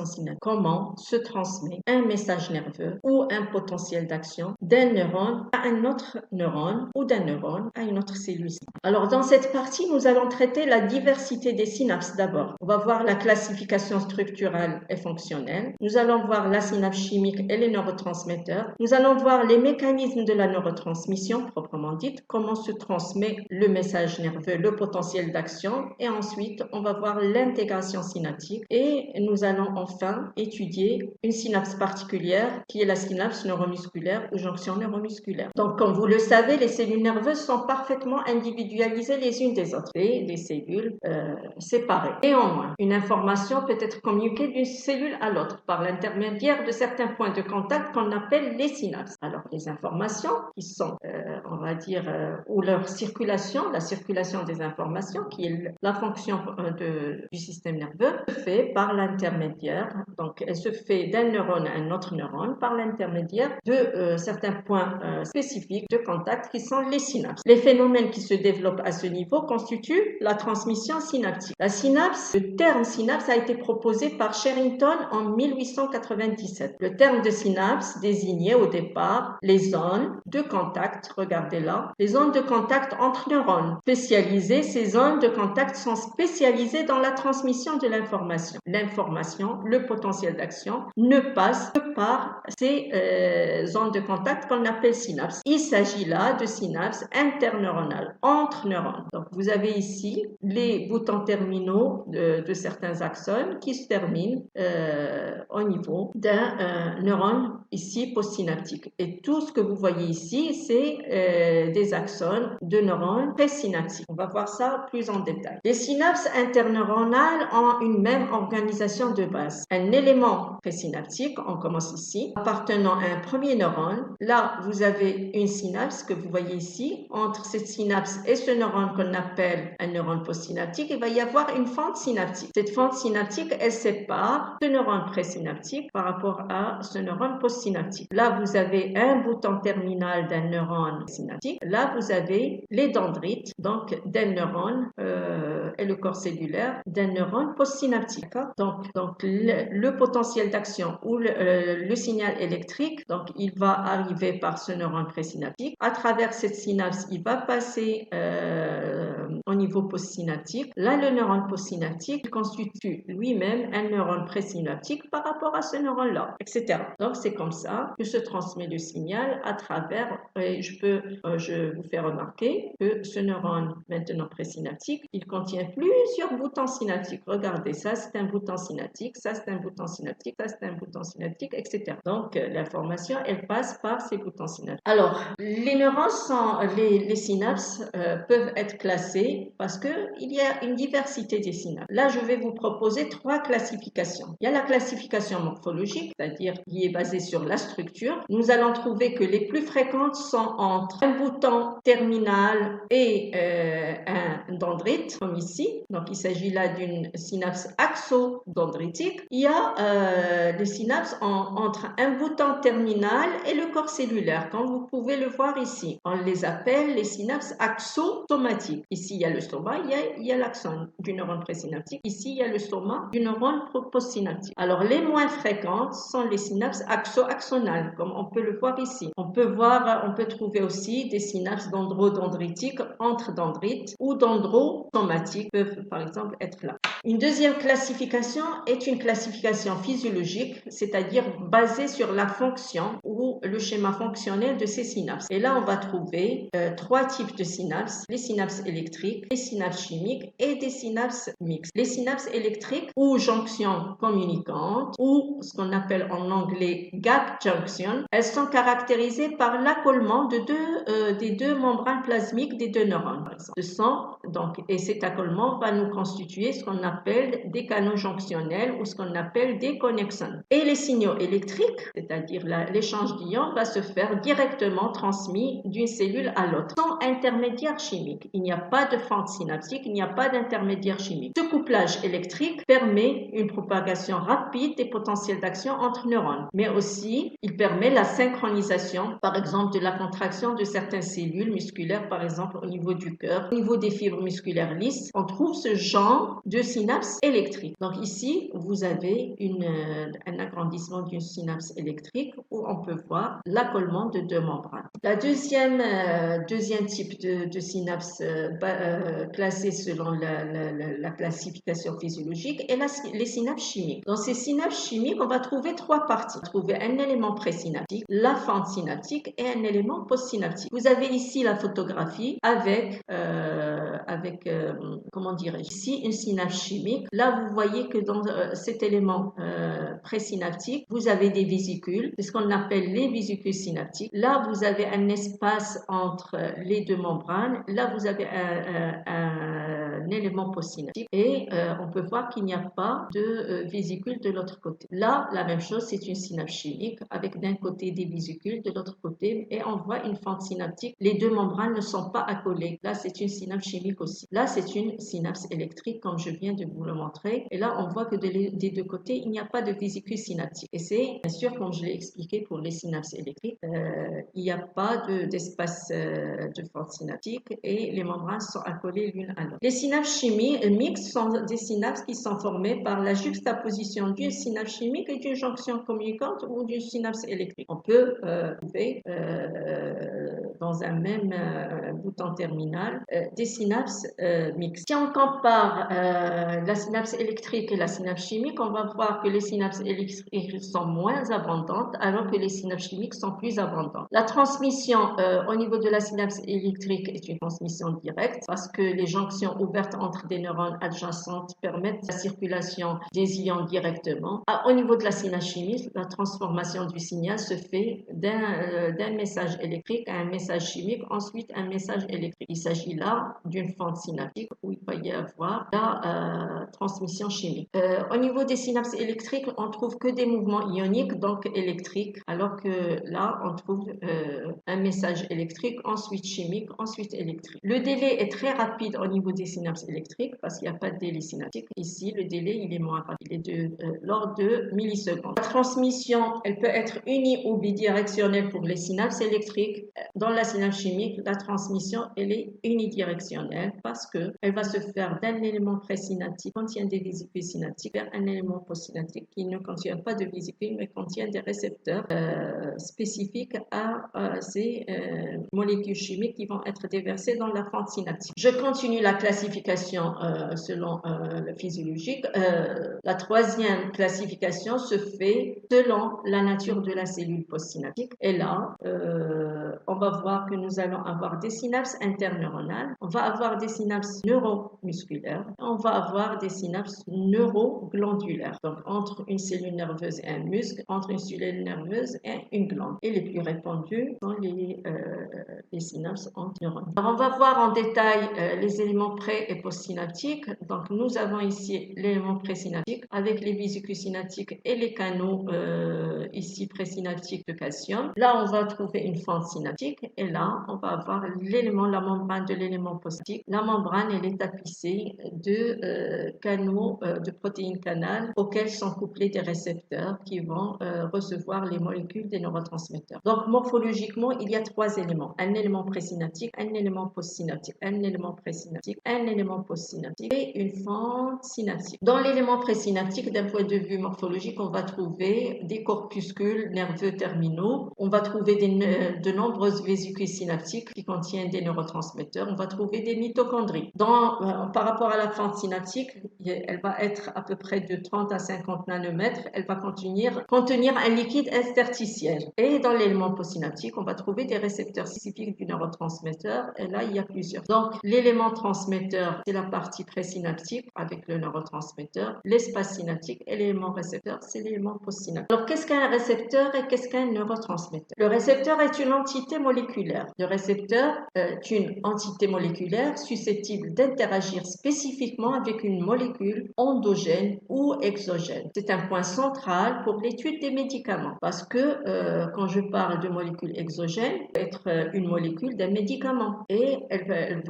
synaptique. Comment se transmet un message nerveux ou un potentiel d'action d'un neurone à un autre neurone ou d'un neurone à une autre cellule. Alors, dans cette partie, nous allons traiter la diversité des synapses d'abord. On va voir la classification structurelle et fonctionnelle. Nous allons voir la synapse chimique et les neurotransmetteurs. Nous allons voir les mécanismes de la neurotransmission proprement dite, comment se transmet le message nerveux, le potentiel d'action, et ensuite on va voir l'intégration synaptique et nous allons enfin étudier une synapse particulière qui est la synapse neuromusculaire ou jonction neuromusculaire. Donc comme vous le savez, les cellules nerveuses sont parfaitement individualisées les unes des autres et des cellules séparées. Néanmoins, une information peut être communiquée d'une cellule à l'autre par l'intermédiaire de certains points de contact qu'on appelle les synapses. Alors les informations qui sont, on va dire, ou leur circulation, la circulation des informations qui est la fonction du système nerveux, se fait par l'intermédiaire, donc elle se fait d'un neurone à un autre neurone par l'intermédiaire de certains points spécifiques de contact qui sont les synapses. Les phénomènes qui se développent à ce niveau constituent la transmission synaptique. La synapse, le terme synapse a été proposé par Sherrington en 1897. Le terme de synapse désignait au départ les zones de contact, regardez là, les zones de contact entre neurones. Spécialisées, ces zones de contact sont spécialisées dans la transmission de l'information. L'information, le potentiel d'action, ne passe que par ces zones de contact qu'on appelle synapses. Il s'agit là de synapses interneuronales, entre neurones. Donc vous avez ici les boutons terminaux de certains axones qui se terminent au niveau d'un neurone ici postsynaptique. Et tout ce que vous voyez ici, c'est des axones de neurones présynaptiques. On va voir ça plus en détail. Les synapses interneuronales ont une même organisation de base. Un élément présynaptique, on commence ici, appartenant à un premier neurone. Là, vous avez une synapse que vous voyez ici. Entre cette synapse et ce neurone qu'on appelle un neurone postsynaptique, il va y avoir une fente synaptique. Cette fente synaptique, elle sépare ce neurone présynaptique par rapport à ce neurone postsynaptique. Là, vous avez un bouton terminal d'un neurone synaptique. Là, vous avez les dendrites, donc d'un neurone et le corps cellulaire d'un neurone postsynaptique. Donc le potentiel d'action ou le signal électrique, donc il va arriver par ce neurone présynaptique. À travers cette synapse, il va passer au niveau postsynaptique. Là, le neurone postsynaptique constitue lui-même un neurone présynaptique par rapport à ce neurone-là, etc. Donc, c'est comme ça que se transmet le signal à travers, et je vous fais remarquer que ce neurone maintenant présynaptique, il contient plusieurs boutons synaptiques. Regardez, ça c'est un bouton synaptique, ça c'est un bouton synaptique, ça c'est un bouton synaptique, etc. Donc, l'information, elle passe par ces boutons synaptiques. Alors, les neurones les synapses peuvent être classées parce qu'il y a une diversité des synapses. Là, je vais vous proposer 3 classifications. Il y a la classification morphologique, c'est-à-dire qui est basée sur la structure. Nous allons trouver que les plus fréquentes sont entre un bouton terminal et un dendrite, comme ici. Donc, il s'agit là d'une synapse axodendritique. Il y a les synapses entre un bouton terminal et le corps cellulaire, comme vous pouvez le voir ici. On les appelle les synapses axosomatiques. Ici, il y a le stoma, il y a l'axone du neurone présynaptique. Ici, il y a le stoma du neurone postsynaptique. Alors, les moins fréquentes sont les synapses axonales, comme on peut le voir ici. On peut trouver aussi des synapses dendrodendritiques entre dendrites ou dendrosomatiques peuvent, par exemple, être là. Une deuxième classification est une classification physiologique, c'est-à-dire basée sur la fonction ou le schéma fonctionnel de ces synapses. Et là, on va trouver 3 types de synapses, les synapses électriques, les synapses chimiques et des synapses mixtes. Les synapses électriques ou jonctions communicantes ou ce qu'on appelle en anglais gap junction, elles sont caractérisées par l'accolement des deux membranes plasmiques des deux neurones, par exemple. Et cet accolement va nous constituer ce qu'on appelle des canaux jonctionnels ou ce qu'on appelle des connexons. Et les signaux électriques, c'est-à-dire l'échange d'ions, va se faire directement transmis d'une cellule à l'autre, sans intermédiaire chimique. Il n'y a pas de fente synaptique, il n'y a pas d'intermédiaire chimique. Ce couplage électrique permet une propagation rapide des potentiels d'action entre neurones, mais aussi il permet la synchronisation, par exemple, de la contraction de certaines cellules musculaires, par exemple au niveau du cœur, au niveau des fibres neuromusculaire lisse, on trouve ce genre de synapse électrique. Donc ici, vous avez un agrandissement d'une synapse électrique où on peut voir l'accollement de deux membranes. La deuxième type de synapse classée selon la classification physiologique est les synapses chimiques. Dans ces synapses chimiques, on va trouver trois parties. On va trouver un élément présynaptique, la fente synaptique et un élément postsynaptique. Vous avez ici la photographie avec comment dirais-je, ici une synapse chimique. Là, vous voyez que dans cet élément présynaptique, vous avez des vésicules, c'est ce qu'on appelle les vésicules synaptiques. Là, vous avez un espace entre les deux membranes. Là, vous avez un élément postsynaptique et on peut voir qu'il n'y a pas de vésicule de l'autre côté. Là, la même chose, c'est une synapse chimique avec d'un côté des vésicules, de l'autre côté, et on voit une fente synaptique. Les deux membranes ne sont pas accolées. Là, c'est une synapse chimique aussi. Là, c'est une synapse électrique, comme je viens de vous le montrer. Et là, on voit que des deux côtés, il n'y a pas de vésicule synaptique. Et c'est, bien sûr, comme je l'ai expliqué pour les synapses électriques, il n'y a pas d'espace de fente synaptique et les membranes sont accolées l'une à l'autre. Les synapses chimiques mixtes sont des synapses qui sont formées par la juxtaposition d'une synapse chimique et d'une jonction communicante ou d'une synapse électrique. On peut trouver dans un même bouton terminal des synapses mixtes. Si on compare la synapse électrique et la synapse chimique, on va voir que les synapses électriques sont moins abondantes alors que les synapses chimiques sont plus abondantes. La transmission au niveau de la synapse électrique est une transmission directe parce que les jonctions ouvertes entre des neurones adjacentes permettent la circulation des ions directement. Au niveau de la synapse chimique, la transformation du signal se fait d'un message électrique à un message chimique, ensuite un message électrique. Il s'agit là d'une fente synaptique où il peut y avoir la transmission chimique. Au niveau des synapses électriques, on trouve que des mouvements ioniques, donc électriques, alors que là, on trouve un message électrique, ensuite chimique, ensuite électrique. Le délai est très rapide au niveau des synapses électriques parce qu'il n'y a pas de délai synaptique. Ici, le délai, il est moins rapide, il est de l'ordre de millisecondes. La transmission, elle peut être uni ou bidirectionnelle pour les synapses électriques. Dans la synapse chimique, la transmission, elle est unidirectionnelle parce que elle va se faire d'un élément présynaptique qui contient des vésicules synaptiques vers un élément postsynaptique qui ne contient pas de vésicules mais contient des récepteurs spécifiques à ces molécules chimiques qui vont être déversées dans la fente synaptique. Je continue la classification selon le physiologique. La troisième classification se fait selon la nature de la cellule postsynaptique. Et là, on va voir que nous allons avoir des synapses interneuronales, on va avoir des synapses neuromusculaires, on va avoir des synapses neuroglandulaires. Donc, entre une cellule nerveuse et un muscle, entre une cellule nerveuse et une glande. Et les plus répandues sont les synapses entre neurones. Alors, on va voir en détail les éléments pré- et postsynaptiques. Donc, nous avons ici l'élément présynaptique avec les vésicules synaptiques et les canaux ici présynaptiques de calcium. Là, on va trouver une fente synaptique et là, on va avoir la membrane de l'élément postsynaptique. La membrane, elle est tapissée de canaux de protéines canales auxquels sont couplés des récepteurs qui vont recevoir les molécules des neurotransmetteurs. Donc, morphologiquement, il y a trois éléments. Un élément présynaptique, un élément postsynaptique, un élément présynaptique, un élément postsynaptique et une fente synaptique. Dans l'élément présynaptique, d'un point de vue morphologique, on va trouver des corpuscules nerveux terminaux. On va trouver de nombreuses vésicules synaptiques qui contiennent des neurotransmetteurs. On va trouver des mitochondries. Par rapport à la fente synaptique, elle va être à peu près de 30 à 50 nanomètres. Elle va contenir un liquide interstitiel. Et dans l'élément postsynaptique, on va trouver des récepteurs spécifiques du neurotransmetteur. Et là, il y a plusieurs. Donc, l'élément transmetteur, c'est la partie présynaptique avec le neurotransmetteur. L'espace synaptique et l'élément récepteur, c'est l'élément postsynaptique. Alors, qu'est-ce qu'un récepteur et qu'est-ce qu'un neurotransmetteur? Le récepteur est une entité moléculaire. Le récepteur est une entité moléculaire susceptible d'interagir spécifiquement avec une molécule molécules endogènes ou exogènes. C'est un point central pour l'étude des médicaments parce que quand je parle de molécules exogènes, ça peut être une molécule d'un médicament et elle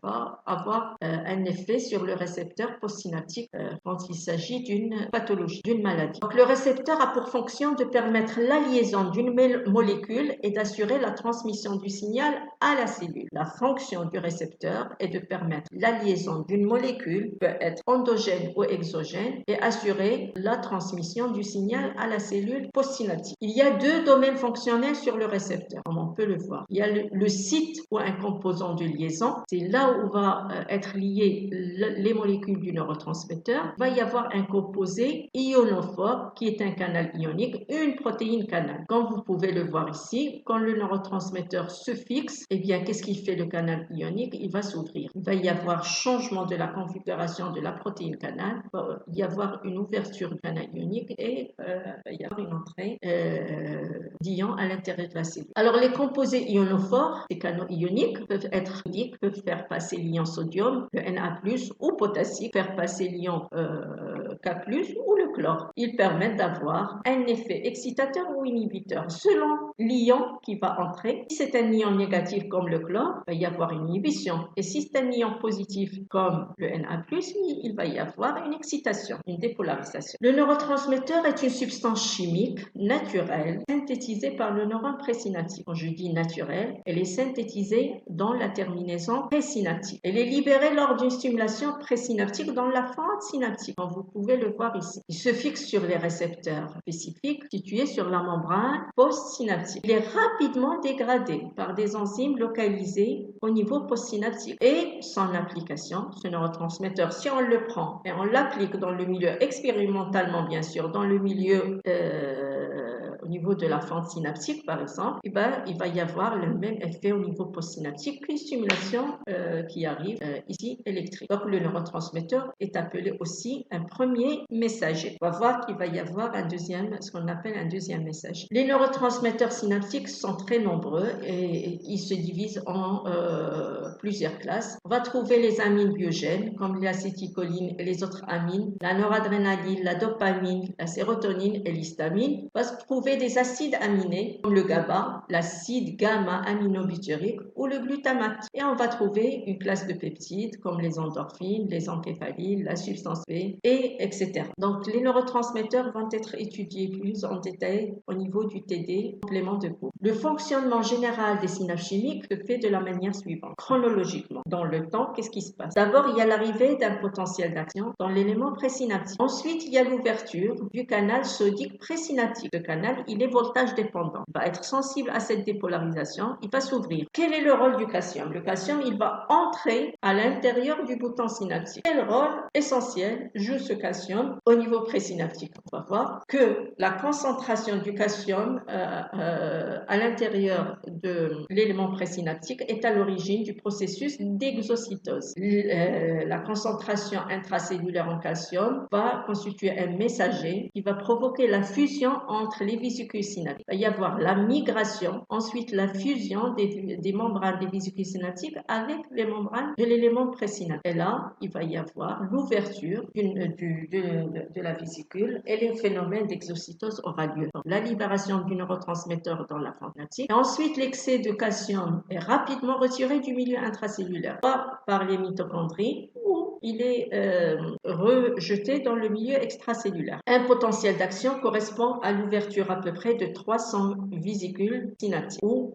va avoir un effet sur le récepteur postsynaptique quand il s'agit d'une pathologie, d'une maladie. Donc le récepteur a pour fonction de permettre la liaison d'une molécule et d'assurer la transmission du signal à la cellule. La fonction du récepteur est de permettre la liaison d'une molécule, peut être endogène ou exogène, et assurer la transmission du signal à la cellule postsynaptique. Il y a deux domaines fonctionnels sur le récepteur, comme on peut le voir. Il y a le site ou un composant de liaison, c'est là où va être liées les molécules du neurotransmetteur. Il va y avoir un composé ionophore qui est un canal ionique, une protéine canal. Comme vous pouvez le voir ici, quand le neurotransmetteur se fixe, eh bien, qu'est-ce qu'il fait le canal ionique? Il va s'ouvrir. Il va y avoir changement de la configuration de la protéine canal. Il va y avoir une ouverture du canal ionique et il va y avoir une entrée d'ions à l'intérieur de la cellule. Alors, les composés ionophores, ces canaux ioniques, peuvent être ioniques, peuvent faire passer l'ion sodium, le Na+, ou potassique, faire passer l'ion K+, ou le chlore. Ils permettent d'avoir un effet excitateur ou inhibiteur selon l'ion qui va entrer. Si c'est un ion négatif comme le chlore, il va y avoir une inhibition. Et si c'est un ion positif comme le Na+, il va y avoir une excitation, une dépolarisation. Le neurotransmetteur est une substance chimique naturelle synthétisée par le neurone présynaptique. Quand je dis naturelle, elle est synthétisée dans la terminaison présynaptique. Elle est libérée lors d'une stimulation présynaptique dans la fente synaptique, comme vous pouvez le voir ici. Il se fixe sur les récepteurs spécifiques situés sur la membrane postsynaptique. Il est rapidement dégradé par des enzymes localisées au niveau postsynaptique. Et son application, ce neurotransmetteur, si on le prend et on l'applique dans le milieu expérimentalement, bien sûr, dans le milieu au niveau de la fente synaptique, par exemple, il va y avoir le même effet au niveau postsynaptique qu'une stimulation qui arrive ici électrique. Donc, le neurotransmetteur est appelé aussi un premier messager. On va voir qu'il va y avoir ce qu'on appelle un deuxième messager. Les neurotransmetteurs synaptiques sont très nombreux et ils se divisent en plusieurs classes. On va trouver les amines biogènes comme l'acétylcholine et les autres amines, la noradrénaline, la dopamine, la sérotonine et l'histamine. On va se trouver des acides aminés comme le GABA, l'acide gamma-aminobutyrique ou le glutamate. Et on va trouver une classe de peptides comme les endorphines, les encéphalines, la substance B, etc. Donc, les neurotransmetteurs vont être étudiés plus en détail au niveau du TD, complément de cours. Le fonctionnement général des synapses chimiques se fait de la manière suivante, chronologiquement. Dans le temps, qu'est-ce qui se passe? D'abord, il y a l'arrivée d'un potentiel d'action dans l'élément présynaptique. Ensuite, il y a l'ouverture du canal sodique présynaptique. Ce canal, il est voltage dépendant. Il va être sensible à cette dépolarisation. Il va s'ouvrir. Quel est le rôle du calcium? Le calcium, il va entrer à l'intérieur du bouton synaptique. Quel rôle essentiel joue ce calcium au niveau présynaptique? On va voir que la concentration du calcium à l'intérieur de l'élément présynaptique est à l'origine du processus d'exocytose. La concentration intracellulaire en calcium va constituer un messager qui va provoquer la fusion entre les vésicules synaptiques. Il va y avoir la migration, ensuite la fusion des membranes des vésicules synaptiques avec les membranes de l'élément présynaptique. Et là, il va y avoir l'ouverture de la vésicule et les phénomènes d'exocytose aura lieu. Donc, la libération du neurotransmetteur dans la fente synaptique. Et ensuite, l'excès de calcium est rapidement retiré du milieu intracellulaire, pas par les mitochondries ou il est rejeté dans le milieu extracellulaire. Un potentiel d'action correspond à l'ouverture à peu près de 300 vésicules synaptiques ou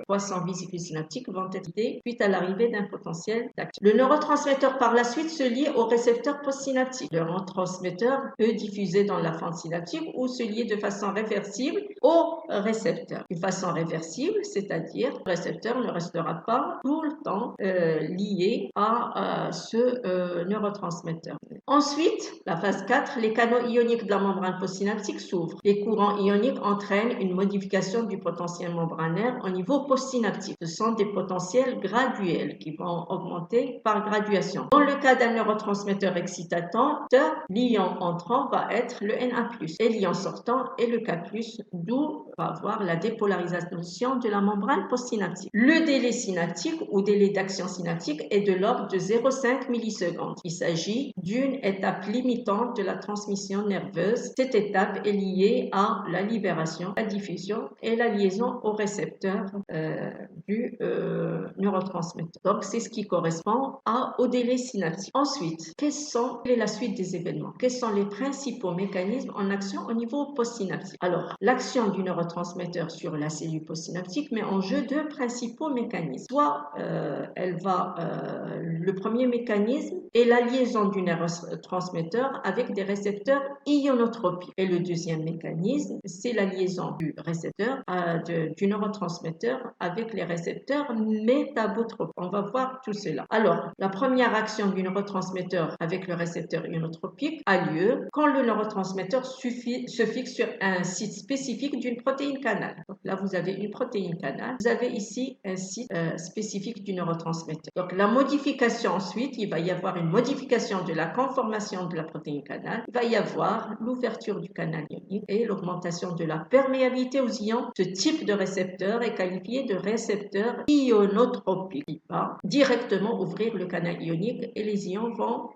300 vésicules synaptiques vont être vidées suite à l'arrivée d'un potentiel d'action. Le neurotransmetteur par la suite se lie au récepteur postsynaptique. Le neurotransmetteur peut diffuser dans la fente synaptique ou se lier de façon réversible au récepteur. De façon réversible, c'est-à-dire le récepteur ne restera pas tout le temps lié à ce neurotransmetteur. Ensuite, la phase 4, les canaux ioniques de la membrane postsynaptique s'ouvrent. Les courants ioniques entraînent une modification du potentiel membranaire au niveau postsynaptique. Ce sont des potentiels graduels qui vont augmenter par graduation. Dans le cas d'un neurotransmetteur excitateur, l'ion entrant va être le Na+, et l'ion sortant est le K+, d'où va avoir la dépolarisation de la membrane postsynaptique. Le délai synaptique ou délai d'action synaptique est de l'ordre de 0,5 5 millisecondes. Il s'agit d'une étape limitante de la transmission nerveuse. Cette étape est liée à la libération, la diffusion et la liaison au récepteur du neurotransmetteur. Donc, c'est ce qui correspond au délai synaptique. Ensuite, quelle est la suite des événements? Quels sont les principaux mécanismes en action au niveau postsynaptique? Alors, l'action du neurotransmetteur sur la cellule postsynaptique met en jeu deux principaux mécanismes. Soit le premier mécanisme est la liaison du neurotransmetteur avec des récepteurs ionotropiques. Et le deuxième mécanisme, c'est la liaison du récepteur, du neurotransmetteur avec les récepteurs métabotropiques. On va voir tout cela. Alors, la première action du neurotransmetteur avec le récepteur ionotropique a lieu quand le neurotransmetteur se fixe sur un site spécifique d'une protéine canal. Donc là, vous avez une protéine canal. Vous avez ici un site spécifique du neurotransmetteur. Donc, la modification ensuite, il va y avoir une modification de la conformation de la protéine canal. Il va y avoir l'ouverture du canal ionique et l'augmentation de la perméabilité aux ions. Ce type de récepteur est qualifié de récepteur ionotropique. Il va directement ouvrir le canal ionique et les ions vont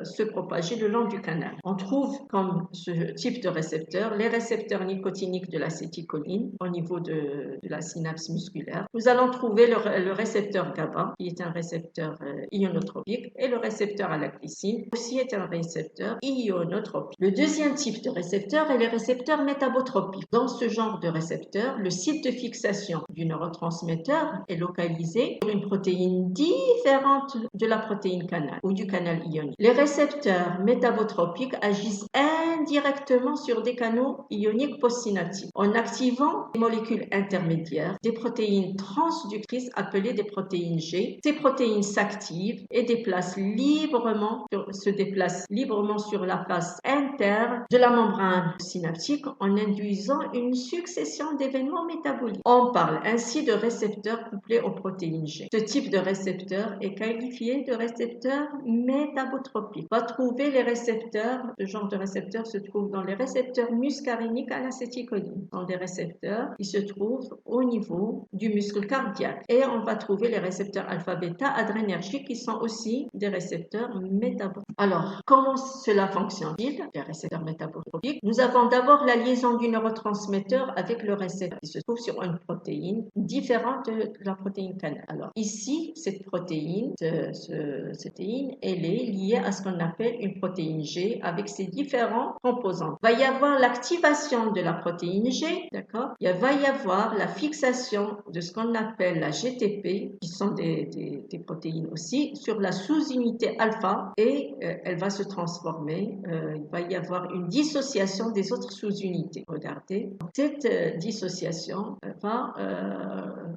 se propager le long du canal. On trouve comme ce type de récepteur les récepteurs nicotiniques de l'acétylcholine au niveau de la synapse musculaire. Nous allons trouver le récepteur GABA qui est un récepteur ionotropique et le récepteur à la glycine aussi est un récepteur ionotropique. Le deuxième type de récepteur est les récepteurs métabotropiques. Dans ce genre de récepteur, le site de fixation du neurotransmetteur est localisé sur une protéine différente de la protéine canal ou du canal ionique. Les récepteurs métabotropiques agissent indirectement sur des canaux ioniques postsynaptiques en activant des molécules intermédiaires, des protéines transductrices appelées des protéines G. Ces protéines s'activent et se déplacent librement sur la face interne de la membrane synaptique en induisant une succession d'événements métaboliques. On parle ainsi de récepteurs couplés aux protéines G. Ce type de récepteur est qualifié de récepteur métabotropique. On va trouver les récepteurs, ce genre de récepteurs se trouve dans les récepteurs muscariniques à l'acétylcholine. Ce sont des récepteurs qui se trouvent au niveau du muscle cardiaque. Et on va trouver les récepteurs alpha-bêta adrénergiques qui sont aussi des récepteurs métabotropiques. Alors, comment cela fonctionne-t-il? Les récepteurs métabotropiques. Nous avons d'abord la liaison du neurotransmetteur avec le récepteur qui se trouve sur une protéine différente de la protéine canal. Alors, ici, cette protéine, elle est liée à ce qu'on appelle une protéine G avec ses différents composants. Il va y avoir l'activation de la protéine G, d'accord? Il va y avoir la fixation de ce qu'on appelle la GTP, qui sont des protéines aussi, sur la sous-unité alpha et elle va se transformer. Il va y avoir une dissociation des autres sous-unités. Regardez, cette dissociation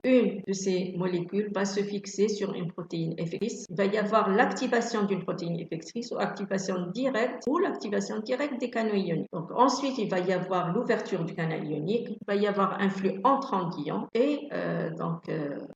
une de ces molécules va se fixer sur une protéine effectrice. Il va y avoir l'activation d'une protéine effectrice ou l'activation directe des canaux ioniques. Donc ensuite, il va y avoir l'ouverture du canal ionique, il va y avoir un flux entrant d'ions et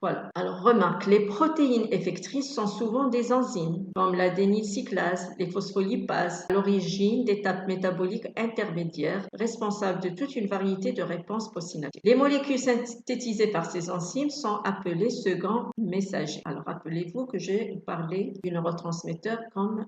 voilà. Alors remarque, les protéines effectrices sont souvent des enzymes comme l'adénylcyclase, les phospholipases, à l'origine d'étapes métaboliques intermédiaires responsables de toute une variété de réponses postsynaptiques. Les molécules synthétisées par ces enzymes sont appelées seconds messagers. Alors rappelez-vous que j'ai parlé du neurotransmetteur comme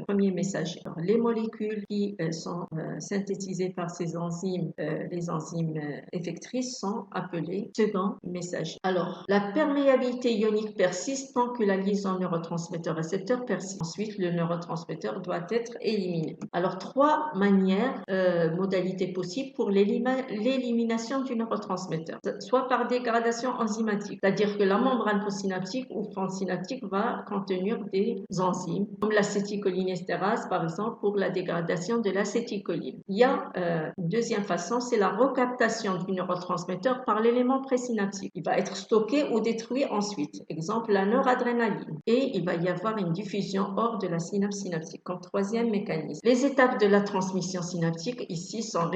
premier messager. Alors, les molécules qui sont synthétisées par ces enzymes, les enzymes effectrices, sont appelées seconds messagers. Alors, la perméabilité ionique persiste tant que la liaison neurotransmetteur-récepteur persiste. Ensuite, le neurotransmetteur doit être éliminé. Alors, trois modalités possibles pour l'élimination du neurotransmetteur. Soit par dégradation enzymatique, c'est-à-dire que la membrane postsynaptique ou fente-synaptique va contenir des enzymes, comme l'acétylcholinestérase, par exemple, pour la dégradation de l'acétylcholine. Il y a une deuxième façon, c'est la recaptation du neurotransmetteur par l'élément présynaptique. Il va être stocké ou détruit ensuite. Exemple, la noradrénaline. Et il va y avoir une diffusion hors de la synapse synaptique comme troisième mécanisme. Les étapes de la transmission synaptique ici sont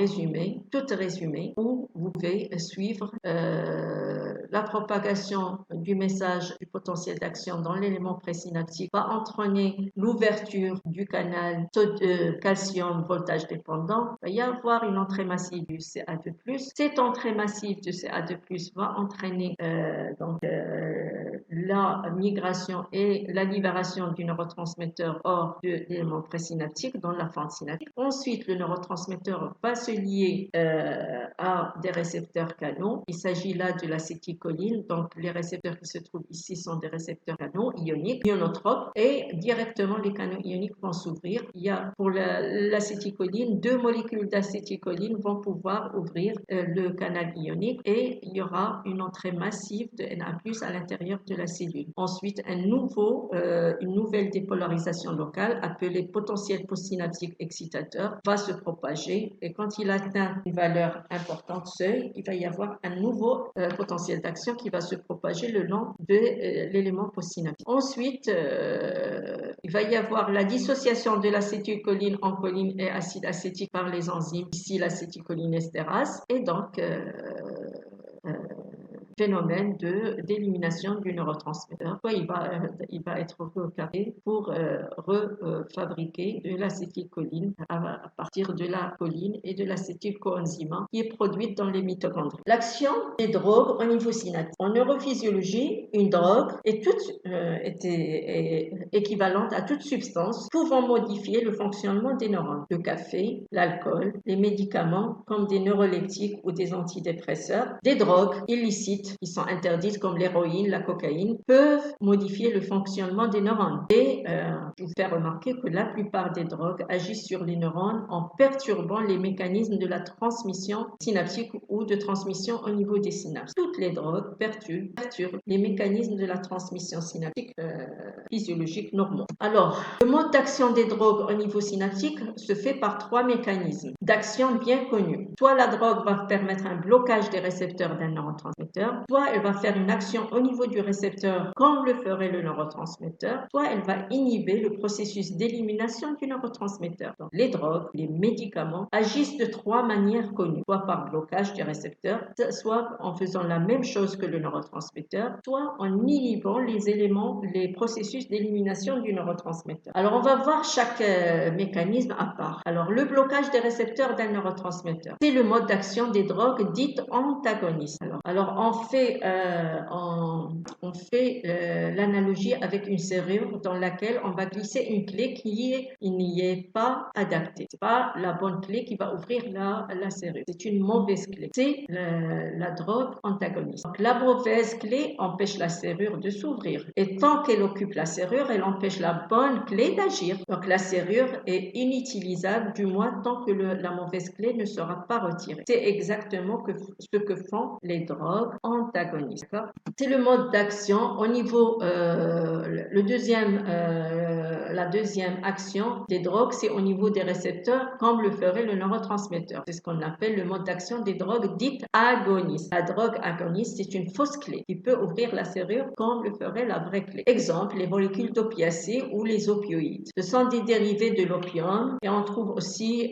toutes résumées, où vous pouvez suivre la propagation du message du potentiel d'action dans l'élément présynaptique va entraîner l'ouverture du canal calcium voltage dépendant. Il va y avoir une entrée massive du CA2+. Cette entrée massive du CA2+, va entraîner la migration et la libération du neurotransmetteur hors de l'élément présynaptique dans la fente synaptique. Ensuite, le neurotransmetteur va se lier à des récepteurs canaux. Il s'agit là de l'acétylcholine. Donc, les récepteurs qui se trouvent ici sont des récepteurs canaux ioniques, ionotropes, et directement les canaux ioniques vont s'ouvrir. Il y a pour l'acétylcholine, 2 molécules d'acétylcholine vont pouvoir ouvrir le canal ionique et il y aura une entrée massive de Na+ à l'intérieur de la cellule. Ensuite, une nouvelle dépolarisation locale appelée potentiel postsynaptique excitateur va se propager et quand il atteint une valeur importante seuil, il va y avoir un nouveau potentiel d'action qui va se propager le long de l'élément postsynaptique. Ensuite, il va y avoir la dissociation de l'acétylcholine en choline et acide acétique par les enzymes, ici l'acétylcholinestérase, et donc phénomène d'élimination du neurotransmetteur. Il va être recadré pour refabriquer de l'acétylcholine à partir de la choline et de l'acétylcoenzyme qui est produite dans les mitochondries. L'action des drogues au niveau synaptique. En neurophysiologie, une drogue est équivalente à toute substance pouvant modifier le fonctionnement des neurones. Le café, l'alcool, les médicaments comme des neuroleptiques ou des antidépresseurs, des drogues illicites qui sont interdites comme l'héroïne, la cocaïne, peuvent modifier le fonctionnement des neurones. Et je vous fais remarquer que la plupart des drogues agissent sur les neurones en perturbant les mécanismes de la transmission synaptique ou de transmission au niveau des synapses. Toutes les drogues perturbent les mécanismes de la transmission synaptique physiologique normaux. Alors, le mode d'action des drogues au niveau synaptique se fait par 3 mécanismes d'action bien connus. Soit la drogue va permettre un blocage des récepteurs d'un neurotransmetteur, soit elle va faire une action au niveau du récepteur comme le ferait le neurotransmetteur, soit elle va inhiber le processus d'élimination du neurotransmetteur. Donc, les drogues, les médicaments agissent de 3 manières connues, soit par blocage des récepteurs, soit en faisant la même chose que le neurotransmetteur, soit en inhibant les processus d'élimination du neurotransmetteur. Alors, on va voir chaque mécanisme à part. Alors, le blocage des récepteurs d'un neurotransmetteur, c'est le mode d'action des drogues dites antagonistes. Alors on fait l'analogie avec une serrure dans laquelle on va glisser une clé qui n'y est pas adaptée. C'est pas la bonne clé qui va ouvrir la serrure. C'est une mauvaise clé. C'est la drogue antagoniste. Donc, la mauvaise clé empêche la serrure de s'ouvrir. Et tant qu'elle occupe la serrure, elle empêche la bonne clé d'agir. Donc, la serrure est inutilisable, du moins tant que la mauvaise clé ne sera pas retirée. C'est exactement ce que font les drogues antagonistes. C'est le mode d'action au niveau la deuxième action des drogues, c'est au niveau des récepteurs comme le ferait le neurotransmetteur. C'est ce qu'on appelle le mode d'action des drogues dites agonistes. La drogue agoniste, c'est une fausse clé qui peut ouvrir la serrure comme le ferait la vraie clé. Exemple, les molécules d'opiacés ou les opioïdes. Ce sont des dérivés de l'opium et on trouve aussi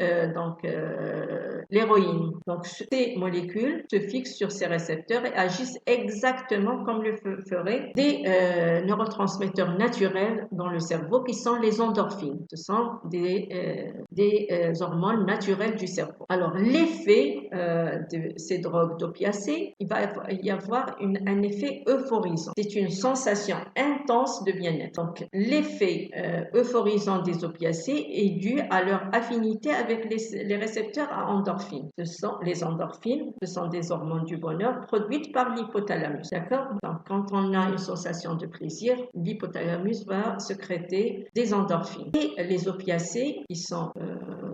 l'héroïne. Donc ces molécules se fixent sur ces récepteurs et agissent exactement comme le feraient des neurotransmetteurs naturels dans le cerveau qui sont les endorphines. Ce sont des hormones naturelles du cerveau. Alors l'effet de ces drogues d'opiacés, il va y avoir un effet euphorisant. C'est une sensation intense de bien-être. Donc l'effet euphorisant des opiacés est dû à leur affinité avec les récepteurs à endorphines. Les endorphines, ce sont des hormones du bonheur produites par l'hypothalamus. D'accord? Donc, quand on a une sensation de plaisir, l'hypothalamus va sécréter des endorphines. Et les opiacés, qui sont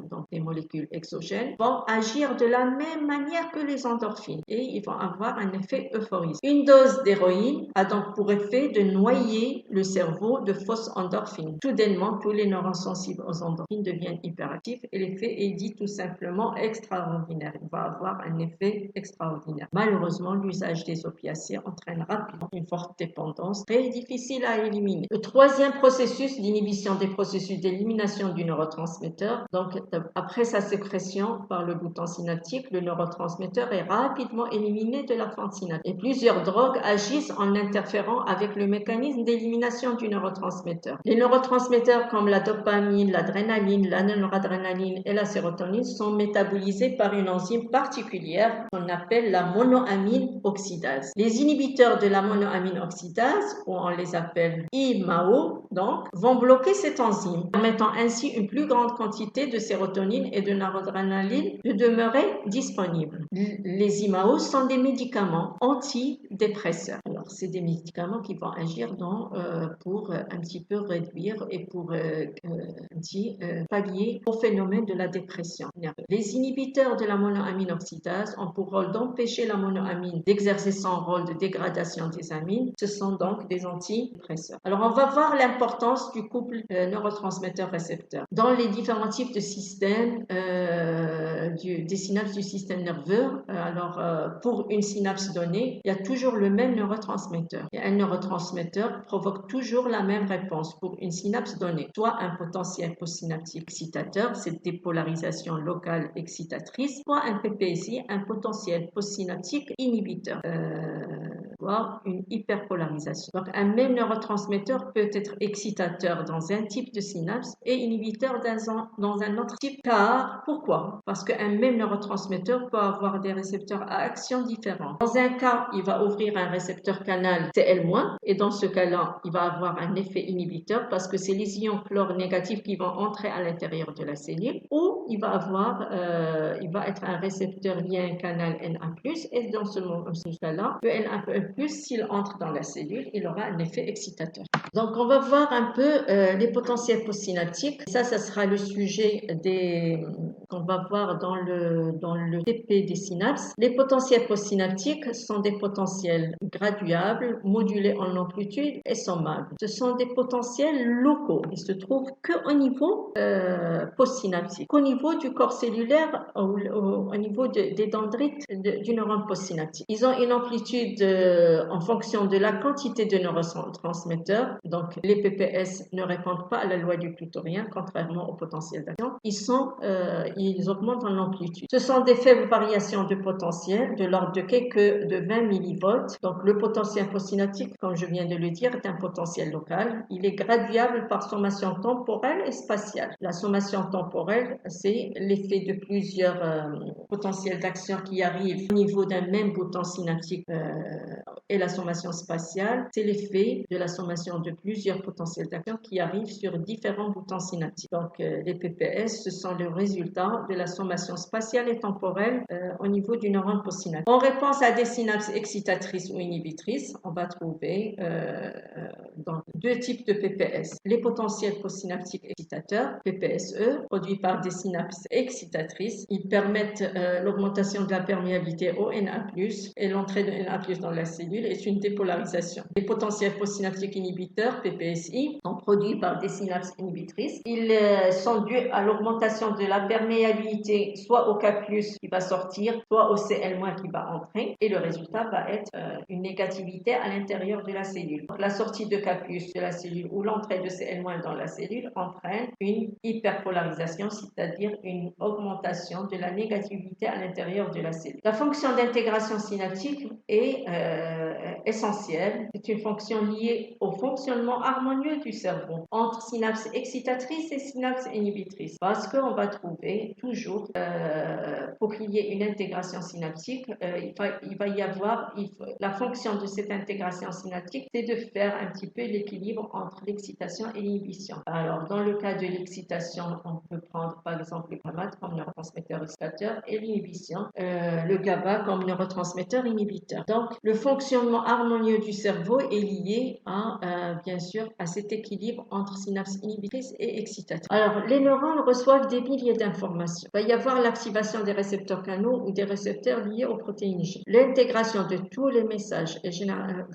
donc des molécules exogènes, vont agir de la même manière que les endorphines et ils vont avoir un effet euphorisant. Une dose d'héroïne a donc pour effet de noyer le cerveau de fausses endorphines. Soudainement, tous les neurones sensibles aux endorphines deviennent hyperactifs et l'effet est dit tout simplement extraordinaire. Il va avoir un effet extraordinaire. Malheureusement, l'usage des opiacés entraîne rapidement une forte dépendance très difficile à éliminer. Le troisième processus d'inhibition des processus d'élimination du neurotransmetteur, donc après sa sécrétion par le bouton synaptique, le neurotransmetteur est rapidement éliminé de la fente synaptique. Et plusieurs drogues agissent en interférant avec le mécanisme d'élimination du neurotransmetteur. Les neurotransmetteurs comme la dopamine, l'adrénaline, la noradrénaline et la sérotonine sont métabolisés par une enzyme particulière qu'on appelle la monoamine oxydase. Les inhibiteurs de la monoamine oxydase, ou on les appelle IMAO, donc, vont bloquer cette enzyme, permettant ainsi une plus grande quantité de sérotonine et de noradrénaline de demeurer disponibles. Les IMAO sont des médicaments antidépresseurs. Alors, c'est des médicaments qui vont agir pour un petit peu réduire et pour pallier au phénomène de la dépression nerveuse. Les inhibiteurs de la monoamine oxydase ont pour rôle d'empêcher la monoamine d'exercer son rôle de dégradation des amines. Ce sont donc des antidépresseurs. Alors, on va voir l'importance du couple neurotransmetteur-récepteur dans les différents types de systèmes des synapses du système nerveux. Pour une synapse donnée, il y a toujours le même neurotransmetteur. Et un neurotransmetteur provoque toujours la même réponse pour une synapse donnée, soit un potentiel postsynaptique excitateur, cette dépolarisation locale excitatrice, soit un PPSI, un potentiel postsynaptique inhibiteur, voire une hyperpolarisation. Donc, un même neurotransmetteur peut être excitateur dans un type de synapse et inhibiteur dans un autre type. Car, pourquoi? Parce qu'un même neurotransmetteur peut avoir des récepteurs à action différents. Dans un cas, il va ouvrir un récepteur canal Cl-, et dans ce cas-là, il va avoir un effet inhibiteur parce que c'est les ions chlore négatifs qui vont entrer à l'intérieur de la cellule, ou il va être un récepteur lié à un canal Na+, et dans ce cas-là, le Na+, s'il entre dans la cellule, il aura un effet excitateur. Donc, on va voir un peu les potentiels postsynaptiques. Ça sera le sujet qu'on va voir dans le TP des synapses. Les potentiels postsynaptiques sont des potentiels graduables, modulés en amplitude et sommables. Ce sont des potentiels locaux. Ils se trouvent qu'au niveau postsynaptique, au niveau du corps cellulaire, au niveau des dendrites du neurone postsynaptique. Ils ont une amplitude en fonction de la quantité de neurotransmetteurs. Donc, les PPS ne répondent pas à la loi du Clitorien, contrairement au potentiel d'action. Ils augmentent en amplitude. Ce sont des faibles variations de potentiel de l'ordre de 20 millivolts. Donc, le potentiel postsynaptique, comme je viens de le dire, est un potentiel local. Il est graduable par sommation temporelle et spatiale. La sommation temporelle, c'est l'effet de plusieurs potentiels d'action qui arrivent au niveau d'un même bouton synaptique, et la sommation spatiale, c'est l'effet de la sommation de plusieurs potentiels d'action qui arrivent sur différents boutons synaptiques. Donc, les PPS, ce sont le résultat de la sommation spatiale et temporelle au niveau du neurone postsynaptique. En réponse à des synapses excitatrices ou inhibitrices, on va trouver dans deux types de PPS. Les potentiels postsynaptiques excitateurs, PPSE, produits par des synapses excitatrices. Ils permettent l'augmentation de la perméabilité au Na+, et l'entrée de Na+ dans la cellule est une dépolarisation. Les potentiels postsynaptiques inhibiteurs, PPSI, sont produits par des synapses inhibitrices. Ils sont dus à l'augmentation de la perméabilité, soit au K+, qui va sortir, soit au Cl- qui va entrer, et le résultat va être une négativité à l'intérieur de la cellule. Donc, la sortie de K+ de la cellule ou l'entrée de Cl- dans la cellule entraîne une hyperpolarisation, c'est-à-dire une augmentation de la négativité à l'intérieur de la cellule. La fonction d'intégration synaptique est essentielle. C'est une fonction liée au fonctionnement harmonieux du cerveau entre synapses excitatrices et synapses inhibitrices, parce qu'on va trouver toujours, pour qu'il y ait une intégration synaptique, il va y avoir la fonction de cette intégration synaptique, c'est de faire un petit peu l'équilibre entre l'excitation et l'inhibition. Alors, dans le cas de l'excitation, on peut prendre par exemple le GABA comme neurotransmetteur excitateur et l'inhibition, le GABA comme neurotransmetteur inhibiteur. Donc, le fonctionnement harmonieux du cerveau est lié bien sûr, à cet équilibre entre synapses inhibitrices et excitatrices. Alors, les neurones reçoivent des milliers d'informations. Il va y avoir l'activation des récepteurs canaux ou des récepteurs liés aux protéines G. L'intégration de tous les messages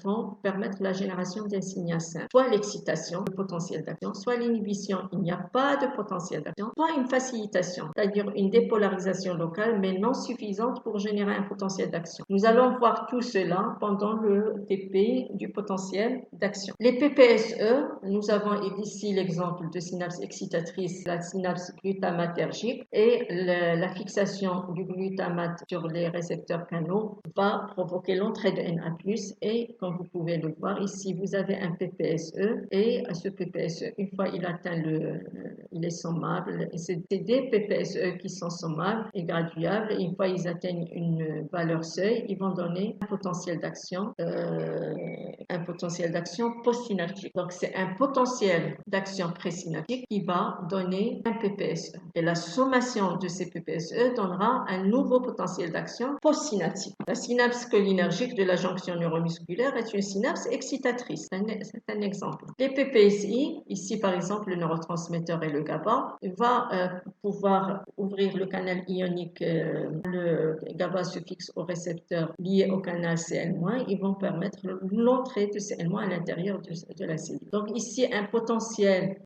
vont permettre la génération d'un signal. bien simple. Soit l'excitation, le potentiel d'action, soit l'inhibition, il n'y a pas de potentiel d'action, soit une facilitation, c'est-à-dire une dépolarisation locale, mais non suffisante pour générer un potentiel d'action. Nous allons voir tout cela pendant le TP du potentiel d'action. Les PPSE, nous avons ici l'exemple de synapse excitatrice, la synapse glutamatergique, et la fixation du glutamate sur les récepteurs canaux va provoquer l'entrée de Na+, et comme vous pouvez le voir ici, vous avez un PPSE, et ce PPSE, une fois il atteint il est sommable, et c'est des PPSE qui sont sommables et graduables, et une fois ils atteignent une valeur seuil, ils vont donner un potentiel d'action postsynaptique. Donc c'est un potentiel d'action présynaptique qui va donner un PPSE. Et la sommation de ces PPSE donnera un nouveau potentiel d'action postsynaptique. La synapse cholinergique de la jonction neuromusculaire est une synapse excitatrice. C'est un exemple. Les PPSI, ici par exemple le neurotransmetteur et le GABA, va pouvoir ouvrir le canal ionique. Le GABA se fixe au récepteur lié au canal Cl-, ils vont permettre l'entrée de Cl- à l'intérieur de la cellule. Donc ici, un potentiel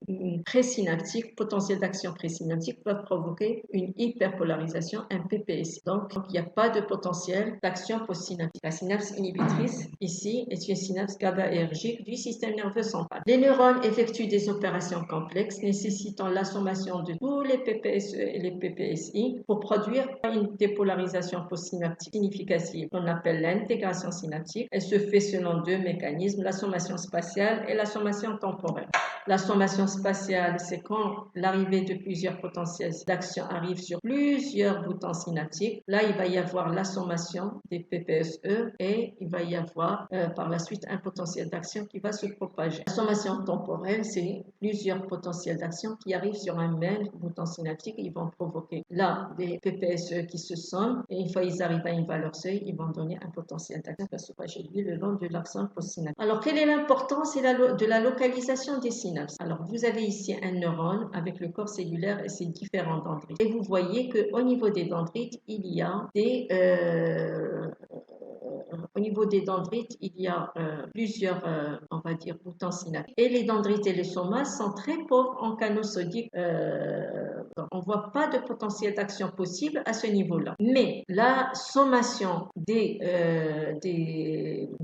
présynaptique, potentiel d'action présynaptique va provoquer une hyperpolarisation, un PPSI. Donc il n'y a pas de potentiel d'action postsynaptique. La synapse inhibitrice ici est une synapse GABAergique du système nerveux central. Les neurones effectuent des opérations complexes nécessitant la sommation de tous les PPSE et les PPSI pour produire une dépolarisation postsynaptique significative qu'on appelle l'intégration synaptique. Elle se fait selon deux mécanismes, la sommation spatiale et la sommation temporelle. La sommation spatiale, c'est quand l'arrivée de plusieurs potentiels d'action arrive sur plusieurs boutons synaptiques. Là, il va y avoir la sommation des PPSE et il va y avoir par la suite un potentiel d'action qui va se propager. La sommation temporelle, c'est plusieurs potentiels d'action qui arrivent sur un même bouton synaptique et ils vont provoquer là des PPSE qui se somment et une fois ils arrivent à une valeur seuil, ils vont donner un potentiel d'action qui va se propager le long de l'axone postsynaptique. Alors, quelle est l'importance de la localisation des synapses? Alors, vous avez ici un neurone avec le corps cellulaire et ses différents dendrites. Et vous voyez qu'au niveau des dendrites, il y a plusieurs, on va dire, boutons synaptiques. Et les dendrites et les somas sont très pauvres en canaux sodiques. On ne voit pas de potentiel d'action possible à ce niveau-là. Mais la sommation des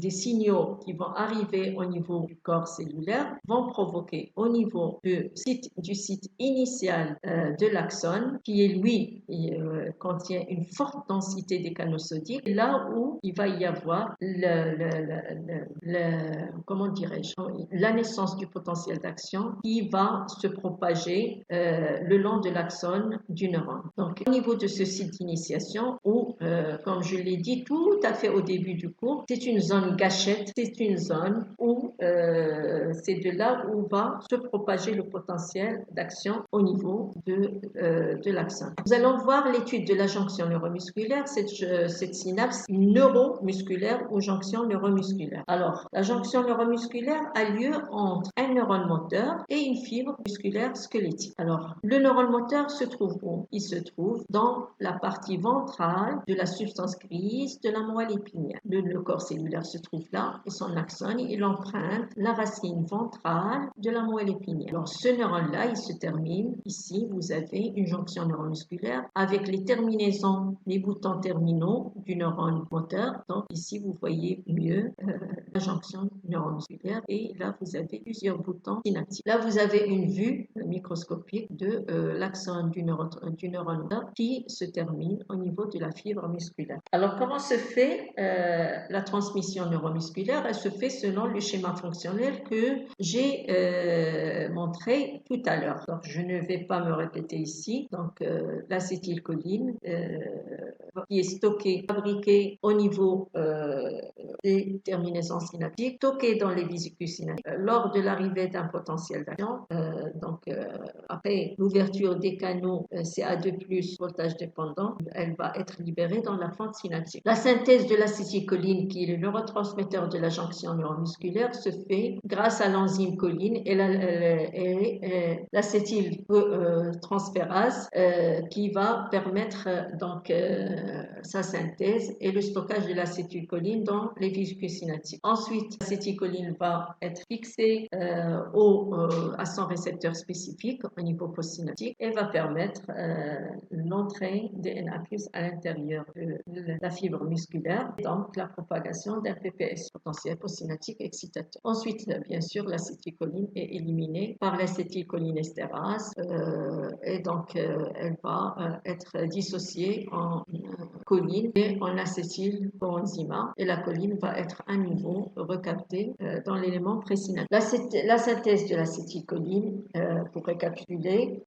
signaux qui vont arriver au niveau du corps cellulaire vont provoquer au niveau du site initial de l'axone, qui est lui, contient une forte densité des canaux sodiques, là où il va y avoir la naissance du potentiel d'action qui va se propager le long de l'axone du neurone. Donc, au niveau de ce site d'initiation, où, comme je l'ai dit tout à fait au début du cours, c'est une zone gâchette, c'est une zone où c'est de là où va se propager le potentiel d'action au niveau de l'axone. Nous allons voir l'étude de la jonction neuromusculaire, cette synapse neuromusculaire ou jonction neuromusculaire. Alors, la jonction neuromusculaire a lieu entre un neurone moteur et une fibre musculaire squelettique. Alors, le neurone moteur se trouve où? Il se trouve dans la partie ventrale de la substance grise de la moelle épinière. Le corps cellulaire se trouve là et son axone, il emprunte la racine ventrale de la moelle épinière. Alors, ce neurone-là, il se termine. Ici, vous avez une jonction neuromusculaire avec les terminaisons, les boutons terminaux du neurone moteur. Donc, ici, vous voyez mieux la jonction neuromusculaire et là, vous avez plusieurs boutons synaptiques. Là, vous avez une vue microscopique de l'axone du neurone moteur qui se termine au niveau de la fibre musculaire. Alors, comment se fait la transmission neuromusculaire? Elle se fait selon le schéma fonctionnel que j'ai montré tout à l'heure. Donc, je ne vais pas me répéter ici. Donc, l'acétylcholine qui est stockée, fabriquée au niveau des terminaisons synaptiques, stockée dans les vésicles synaptiques. Lors de l'arrivée l'arrivée d'un potentiel d'action. Après l'ouverture des canaux CA2+, voltage dépendant, elle va être libérée dans la fente synaptique. La synthèse de l'acétylcholine, qui est le neurotransmetteur de la jonction neuromusculaire, se fait grâce à l'enzyme choline et l'acétyltransférase qui va permettre sa synthèse et le stockage de l'acétylcholine dans les vésicules synaptiques. Ensuite, l'acétylcholine va être fixée à son récepteur spécifique au niveau postsynaptique et va permettre l'entrée des NA+ à l'intérieur de la fibre musculaire et donc la propagation d'un PPS, potentiel postsynaptique excitateur. Ensuite, bien sûr, l'acétylcholine est éliminée par l'acétylcholinesterase et donc elle va être dissociée en choline et en acétylcoenzyme et la choline va être à nouveau recaptée dans l'élément présynaptique. La synthèse de l'acétylcholine, pour récapituler,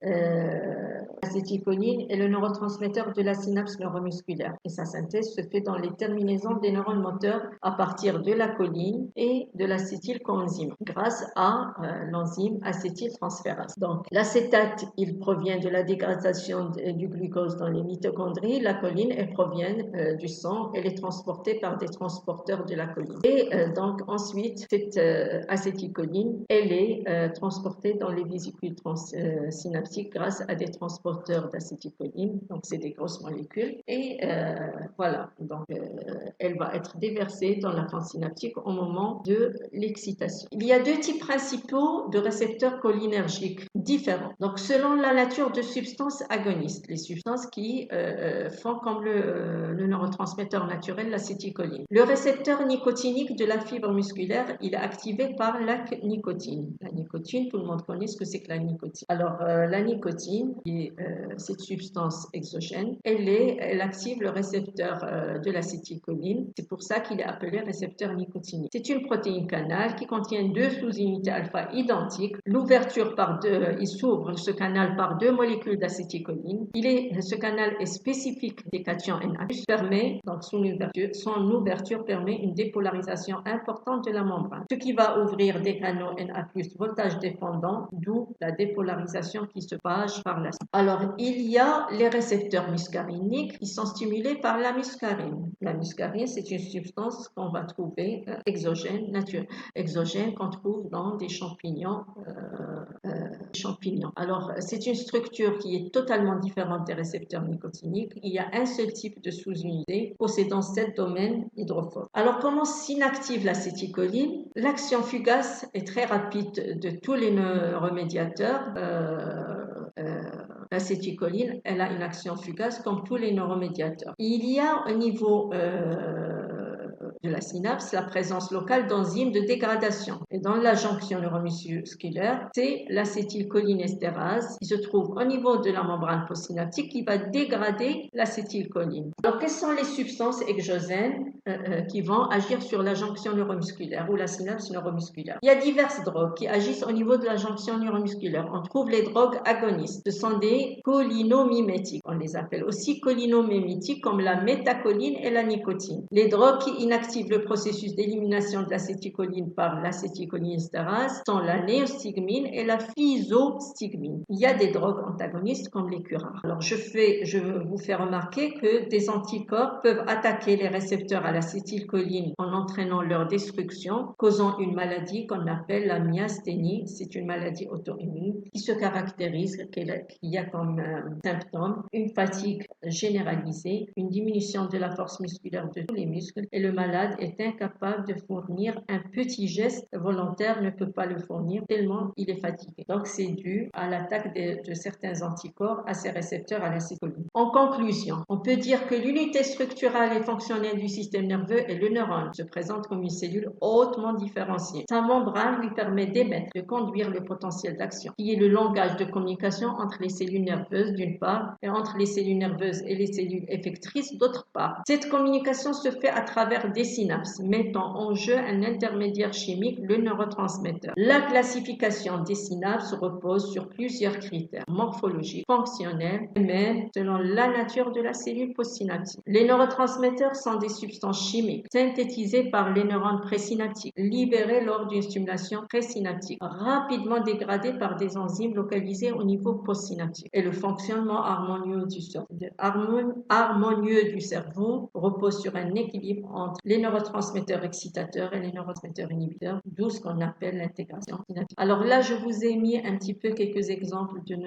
l'acétylcholine est le neurotransmetteur de la synapse neuromusculaire et sa synthèse se fait dans les terminaisons des neurones moteurs à partir de la choline et de l'acétylcoenzyme grâce à l'enzyme acétyltransférase. Donc l'acétate, il provient de la dégradation du glucose dans les mitochondries. La choline, elle provient du sang. Elle est transportée par des transporteurs de la choline. Et donc ensuite, cette acétylcholine, elle est transportée dans les vésicules synaptiques grâce à des transporteurs d'acétylcholine. Donc c'est des grosses molécules. Et voilà, donc elle va être déversée dans la fente synaptique au moment de l'excitation. Il y a deux types principaux de récepteurs cholinergiques différents. Donc selon la nature de substances agonistes, les substances qui font comme le neurotransmetteur naturel l'acétylcholine. Le récepteur nicotinique de la fibre musculaire, il est activé par la nicotine. La nicotine, tout le monde connaît ce que c'est que la nicotine. Alors la nicotine, cette substance exogène, elle active le récepteur de l'acétylcholine. C'est pour ça qu'il est appelé récepteur nicotinique. C'est une protéine canal qui contient deux sous-unités alpha identiques. L'ouverture il s'ouvre ce canal par deux molécules d'acétylcholine. Ce canal est spécifique des cations Na+, donc son ouverture permet une dépolarisation importante de la membrane, ce qui va ouvrir des canaux Na+, voltage dépendant, d'où la dépolarisation qui se passe par la suite. Alors, il y a les récepteurs muscariniques qui sont stimulés par la muscarine. La muscarine, c'est une substance qu'on va trouver exogène qu'on trouve dans des champignons. Alors, c'est une structure qui est totalement différente des récepteurs nicotiniques. Il y a un seul type de sous-unité possédant 7 domaines hydrophobes. Alors, comment s'inactive l'acétylcholine? L'action fugace est très rapide de tous les neuromédiateurs. L'acétylcholine, elle a une action fugace comme tous les neuromédiateurs. Il y a au niveau de la synapse la présence locale d'enzymes de dégradation. Et dans la jonction neuromusculaire, c'est l'acétylcholinestérase qui se trouve au niveau de la membrane postsynaptique qui va dégrader l'acétylcholine. Alors, quelles sont les substances exogènes qui vont agir sur la jonction neuromusculaire ou la synapse neuromusculaire? Il y a diverses drogues qui agissent au niveau de la jonction neuromusculaire. On trouve les drogues agonistes. Ce sont des cholinomimétiques. On les appelle aussi cholinomimétiques comme la métacholine et la nicotine. Les drogues qui inactivent le processus d'élimination de l'acétylcholine par l'acétylcholinestérase sont la néostigmine et la physostigmine. Il y a des drogues antagonistes comme les curares. Alors je vous fais remarquer que des anticorps peuvent attaquer les récepteurs à l'acétylcholine en entraînant leur destruction, causant une maladie qu'on appelle la myasthénie. C'est une maladie auto-immune qui se caractérise, qui a comme symptôme une fatigue généralisée, une diminution de la force musculaire de tous les muscles et le malade est incapable de fournir un petit geste volontaire, ne peut pas le fournir tellement il est fatigué. Donc c'est dû à l'attaque de certains anticorps à ces récepteurs à l'acétylcholine. En conclusion, on peut dire que l'unité structurale et fonctionnelle du système nerveux est le neurone, se présente comme une cellule hautement différenciée. Sa membrane lui permet d'émettre, de conduire le potentiel d'action, qui est le langage de communication entre les cellules nerveuses d'une part et entre les cellules nerveuses et les cellules effectrices d'autre part. Cette communication se fait à travers des synapses, mettant en jeu un intermédiaire chimique, le neurotransmetteur. La classification des synapses repose sur plusieurs critères morphologiques, fonctionnels et même selon la nature de la cellule postsynaptique. Les neurotransmetteurs sont des substances chimiques synthétisées par les neurones présynaptiques, libérées lors d'une stimulation présynaptique, rapidement dégradées par des enzymes localisées au niveau postsynaptique. Et le fonctionnement harmonieux du cerveau repose sur un équilibre entre les neurotransmetteurs excitateurs et les neurotransmetteurs inhibiteurs, d'où ce qu'on appelle l'intégration synaptique. Alors là, je vous ai mis un petit peu quelques exemples de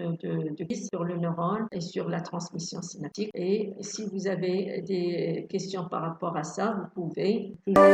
sur le neurone et sur la transmission synaptique. Et si vous avez des questions par rapport à ça, vous pouvez toujours...